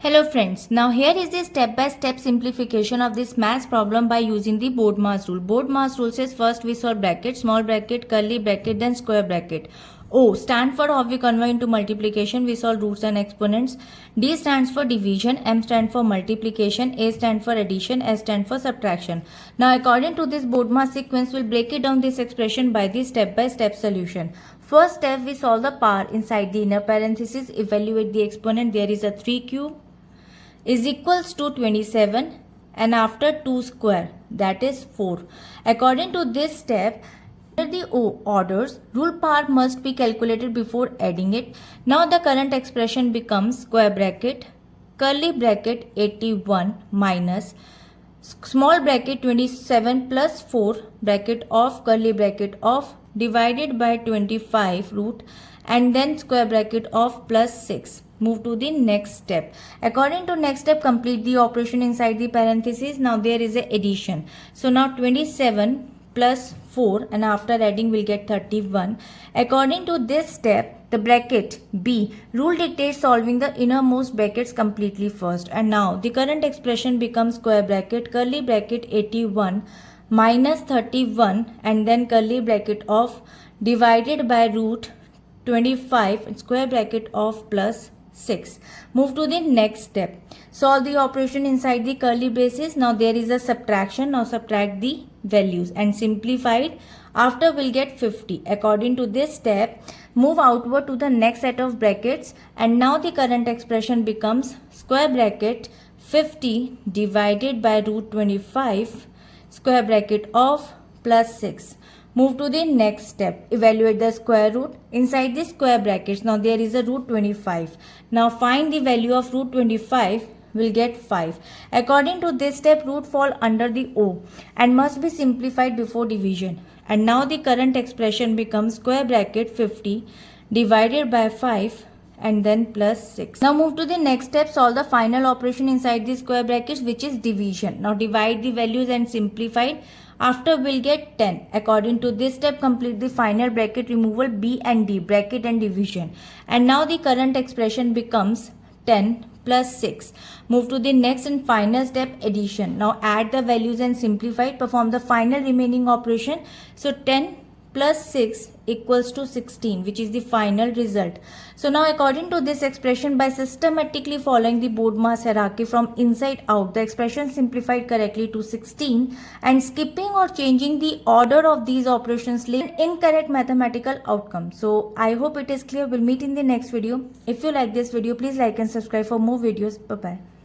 Hello friends, now here is the step-by-step simplification of this maths problem by using the BODMAS rule. BODMAS rule says first we solve bracket, small bracket, curly bracket, then square bracket. O stand for how we convert into multiplication, we solve roots and exponents. D stands for division, M stands for multiplication, A stands for addition, S stands for subtraction. Now according to this BODMAS sequence, we'll break it down this expression by the step-by-step solution. First step, we solve the power inside the inner parenthesis, evaluate the exponent, there is a 3 cube is equals to 27 and after 2 square that is 4. According to this step, under the orders, rule power must be calculated before adding it. Now the current expression becomes square bracket, curly bracket 81 minus small bracket 27 plus 4 bracket of curly bracket of divided by 25 root and then square bracket of plus 6. Move to the next step. According to next step, complete the operation inside the parenthesis. Now there is a addition. So now 27 plus 4 and after adding we'll get 31. According to this step, the bracket B rule dictates solving the innermost brackets completely first. And now the current expression becomes square bracket curly bracket 81 minus 31 and then curly bracket of divided by root 25 and square bracket of plus 6. Move to the next step. Solve the operation inside the curly braces. Now there is a subtraction. Now subtract the values and simplified. After we'll get 50. According to this step, move outward to the next set of brackets and now the current expression becomes square bracket 50 divided by root 25 square bracket of plus 6. Move to the next step. Evaluate the square root inside the square brackets. Now there is a root 25. Now find the value of root 25. Will get 5. According to this step, root fall under the O and must be simplified before division. And now the current expression becomes square bracket 50 divided by 5 and then plus 6. Now move to the next step. Solve the final operation inside the square brackets, which is division. Now divide the values and simplify it. After we'll get 10. According to this step, complete the final bracket removal B and D, bracket and division. And now the current expression becomes 10 plus 6. Move to the next and final step, addition. Now add the values and simplify it. Perform the final remaining operation. So 10 plus 6 equals to 16, which is the final result. So now according to this expression, by systematically following the BODMAS hierarchy from inside out, the expression simplified correctly to 16 and skipping or changing the order of these operations lead to incorrect mathematical outcome. So I hope it is clear. We'll meet in the next video. If you like this video, please like and subscribe for more videos. Bye bye.